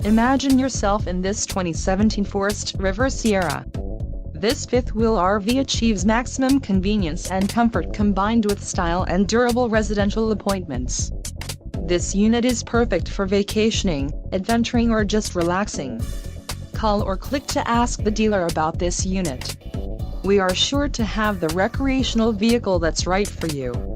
Imagine yourself in this 2017 Forest River Sierra. This fifth-wheel RV achieves maximum convenience and comfort combined with style and durable residential appointments. This unit is perfect for vacationing, adventuring or just relaxing. Call or click to ask the dealer about this unit. We are sure to have the recreational vehicle that's right for you.